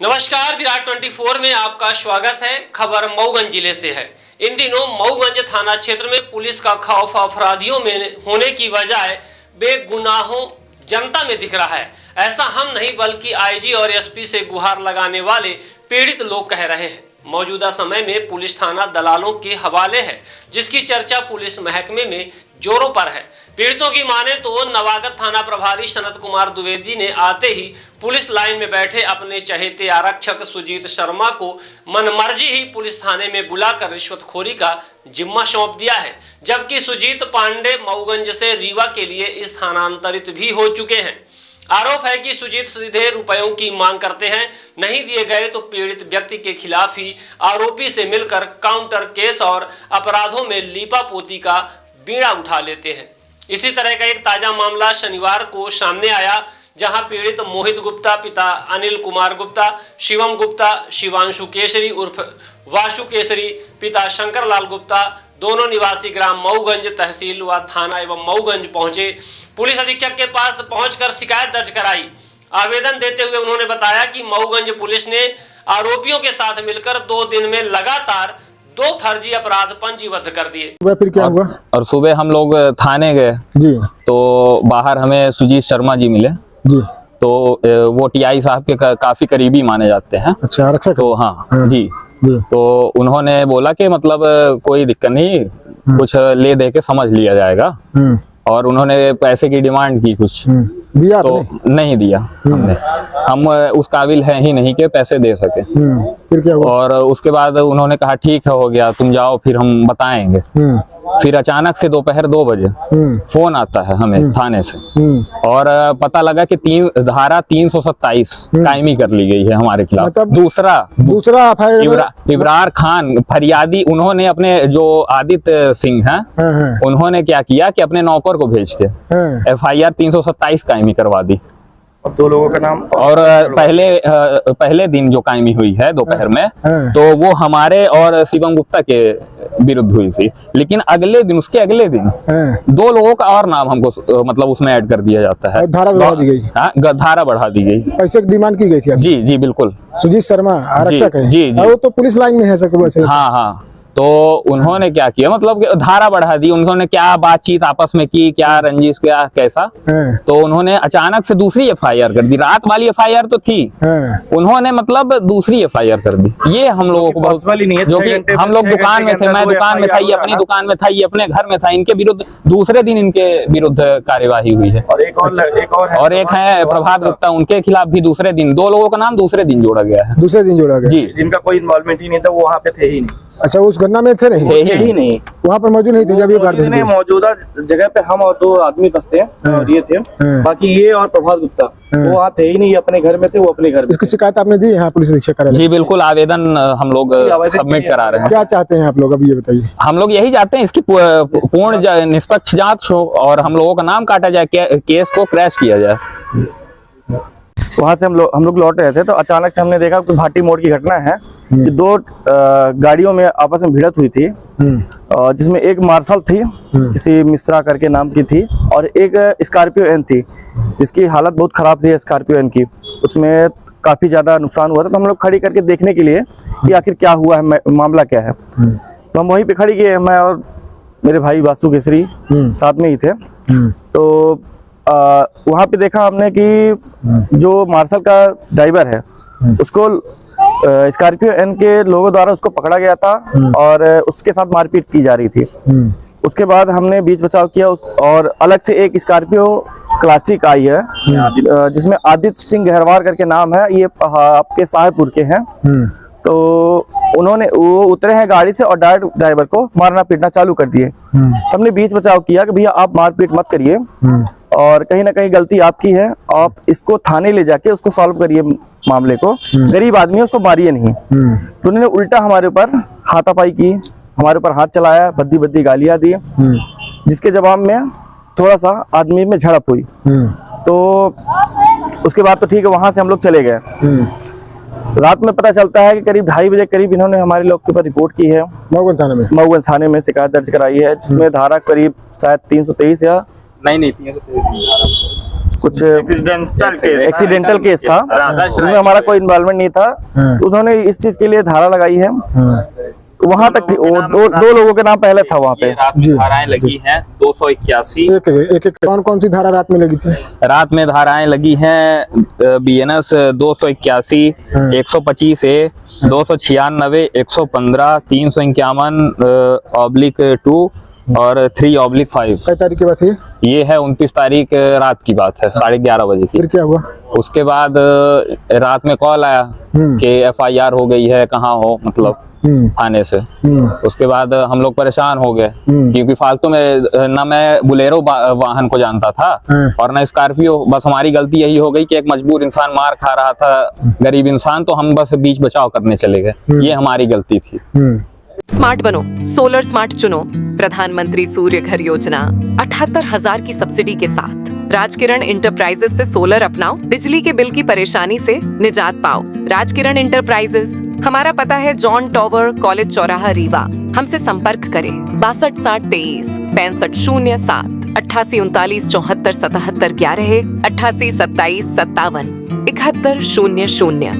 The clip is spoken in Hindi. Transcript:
नमस्कार, विराट 24 में आपका स्वागत है। खबर मऊगंज जिले से है। इन दिनों मऊगंज थाना क्षेत्र में पुलिस का खौफ अपराधियों में होने की बजाय बेगुनाहों जनता में दिख रहा है। ऐसा हम नहीं बल्कि आईजी और एसपी से गुहार लगाने वाले पीड़ित लोग कह रहे हैं। मौजूदा समय में पुलिस थाना दलालों के हवाले है, जिसकी चर्चा पुलिस महकमे में जोरों पर है। पीड़ितों की माने तो नवागत थाना प्रभारी सनत कुमार द्विवेदी ने आते ही पुलिस लाइन में बैठे अपने चहेते आरक्षक सुजीत शर्मा को मनमर्जी ही पुलिस थाने में बुलाकर रिश्वतखोरी का जिम्मा सौंप दिया है, जबकि सुजीत पांडे मऊगंज से रीवा के लिए स्थानांतरित भी हो चुके हैं। आरोप है कि सुजीत सीधे रुपयों की मांग करते हैं, नहीं दिए गए तो पीड़ित व्यक्ति के खिलाफ ही आरोपी से मिलकर काउंटर केस और अपराधों में लीपापोती का बीड़ा उठा लेते हैं। इसी तरह का एक ताजा मामला शनिवार को सामने आया, जहां पीड़ित मोहित गुप्ता पिता अनिल कुमार गुप्ता, शिवम गुप्ता, शिवांशु केसरी उर्फ वासु केसरी पिता शंकर लाल गुप्ता, दोनों निवासी ग्राम मऊगंज तहसील व थाना एवं मऊगंज पहुंचे। पुलिस अधीक्षक के पास पहुंचकर शिकायत दर्ज कराई। आवेदन देते हुए उन्होंने बताया कि मऊगंज पुलिस ने आरोपियों के साथ मिलकर 2 दिन में लगातार 2 फर्जी अपराध पंजीबद्ध कर दिए। फिर क्या हुआ? और सुबह हम लोग थाने गए जी, तो बाहर हमें सुजीत शर्मा जी मिले जी। तो वो टीआई साहब के काफी करीबी माने जाते हैं। अच्छा, आरक्षक। तो हाँ, हाँ जी। तो उन्होंने बोला कि मतलब कोई दिक्कत नहीं, कुछ ले दे के समझ लिया जाएगा। और उन्होंने पैसे की डिमांड की कुछ, दिया तो नहीं दिया हमने। हम उस काबिल हैं ही नहीं कि पैसे दे सके। फिर क्या हुआ? और उसके बाद उन्होंने कहा ठीक है, हो गया, तुम जाओ, फिर हम बताएंगे। फिर अचानक से दोपहर 2 बजे फोन आता है हमें थाने से, और पता लगा कि धारा 327 कायमी कर ली गई है हमारे खिलाफ। मतलब दूसरा इब्रार खान फरियादी, उन्होंने अपने जो आदित्य सिंह हैं, उन्होंने क्या किया कि अपने नौकर को भेज के FIR 327 कायमी करवा दी। और 2 लोगों का नाम, और पहले दिन जो कायमी हुई है दोपहर में, तो वो हमारे और शिवम गुप्ता के विरुद्ध हुई थी। लेकिन उसके अगले दिन 2 लोगों का और नाम हमको मतलब उसमें ऐड कर दिया जाता है। धारा बढ़ा दी गई। हाँ, धारा बढ़ा दी गई। पैसे की डिमांड की गई थी। जी जी बिल्कुल। सुजीत शर्मा आरक्षक है। जी जी। वो तो पुलिस लाइन में है सर। हाँ हाँ। तो उन्होंने क्या किया, मतलब धारा बढ़ा दी। उन्होंने क्या बातचीत आपस में की, क्या रंजिश, क्या कैसा, तो उन्होंने अचानक से दूसरी FIR कर दी। रात वाली FIR तो थी, उन्होंने मतलब दूसरी FIR कर दी। ये हम लोगों को बहुत, जो कि हम लोग दुकान में थे, मैं दुकान में था, ये अपनी दुकान में था, ये अपने घर में था। इनके विरुद्ध दूसरे दिन इनके विरुद्ध कार्यवाही हुई है। और एक है प्रभात गुप्ता, उनके खिलाफ भी दूसरे दिन 2 लोगों का नाम दूसरे दिन जोड़ा गया है। दूसरे दिन जोड़ा गया जी, जिनका कोई इन्वॉल्वमेंट ही नहीं था, वो वहाँ पे थे ही नहीं। अच्छा, उस गन्ना में थे नहीं, वहाँ पर मौजूद नहीं थे जब ये बात हुई। मौजूदा जगह पे हम और 2 आदमी बसते हैं और ये थे, बाकी ये और प्रभात गुप्ता वो वहाँ थे ही नहीं, अपने घर में थे, वो अपने घर में। इसकी शिकायत आपने दी यहाँ पुलिस अधीक्षक कार्यालय? जी बिल्कुल, आवेदन हम लोग सबमिट करा रहे हैं। क्या चाहते हैं आप लोग, अभी ये बताइए। हम लोग यही चाहते हैं, इसकी पूर्ण निष्पक्ष जांच हो और हम लोगों का नाम काटा जाए, केस को क्रैश किया जाए। वहाँ से हम लोग लौट रहे थे, तो अचानक से हमने देखा कि भाटी मोड़ की घटना है कि 2 गाड़ियों में आपस में भिड़त हुई थी, जिसमें एक मार्शल थी, किसी मिश्रा करके नाम की थी, और एक स्कॉर्पियो एन थी, जिसकी हालत बहुत खराब थी स्कॉर्पियो एन की। उसमें काफी ज्यादा नुकसान हुआ था। तो हम लोग खड़ी करके देखने के लिए कि आखिर क्या हुआ है, मामला क्या है। तो हम वहीं पे खड़ी किए, मैं और मेरे भाई वासु केसरी साथ में ही थे। तो वहाँ पे देखा हमने कि जो मार्शल का ड्राइवर है, उसको स्कॉर्पियो एन के लोगों द्वारा उसको पकड़ा गया था और उसके साथ मारपीट की जा रही थी। उसके बाद हमने बीच बचाव किया और अलग से एक स्कॉर्पियो क्लासिक आई है, जिसमें आदित्य सिंह गहरवार करके नाम है, ये आपके साहेबपुर के हैं। तो वो उतरे हैं गाड़ी से और डायरेक्ट ड्राइवर को मारना पीटना चालू कर दिए। तो हमने बीच बचाव किया कि भैया आप मारपीट मत करिए, और कहीं ना कहीं गलती आपकी है, आप इसको थाने ले जाके उसको सॉल्व करिए मामले को, गरीब आदमी है, उसको मारिए नहीं। तो उन्होंने उल्टा हमारे ऊपर हाथापाई की, हमारे ऊपर हाथ चलाया, भद्दी भद्दी गालियां दी, जिसके जवाब में थोड़ा सा आदमी में झड़प हुई। तो उसके बाद तो ठीक है, वहां से हम लोग चले गए। रात में पता चलता है कि करीब 2:30 बजे करीब इन्होंने हमारे लोग के ऊपर रिपोर्ट की है, मऊगंज थाने में शिकायत दर्ज कराई है, जिसमें धारा करीब शायद 323 या नहीं 323 कुछ एक्सीडेंटल केस था जिसमें हमारा कोई इन्वॉल्वमेंट नहीं था। तो उन्होंने इस चीज के लिए धारा लगाई है। वहां तक थी, वो दो लोगों के नाम पहले था वहाँ पे। रात में धाराएं लगी हैं 281। एक कौन कौन सी धारा रात में लगी थी? रात में धाराएं लगी हैं BNS 281, 125A, 296, 115, 351/2 और 3/5। कई तारीख की बात है? ये है 29 तारीख रात की बात है, 11:30 बजे की। फिर क्या हुआ? उसके बाद रात में कॉल आया कि FIR हो गई है, कहाँ हो, मतलब थाने से। उसके बाद हम लोग परेशान हो गए क्योंकि फालतू में ना मैं बुलेरो वाहन को जानता था और ना स्कॉर्पियो। बस हमारी गलती यही हो गई कि एक मजबूर इंसान मार खा रहा था, गरीब इंसान, तो हम बस बीच बचाव करने चले गए। ये हमारी गलती थी। स्मार्ट बनो, सोलर स्मार्ट चुनो। प्रधानमंत्री सूर्य घर योजना 78,000 की सब्सिडी के साथ राजकिरण इंटरप्राइजेस से सोलर अपनाओ, बिजली के बिल की परेशानी से निजात पाओ। राजकिरण इंटरप्राइजेस, हमारा पता है जॉन टॉवर, कॉलेज चौराहा, रीवा। हमसे संपर्क करें 62 60 23 65 07, 88 39 74 77 11, 88 27 57 71 00।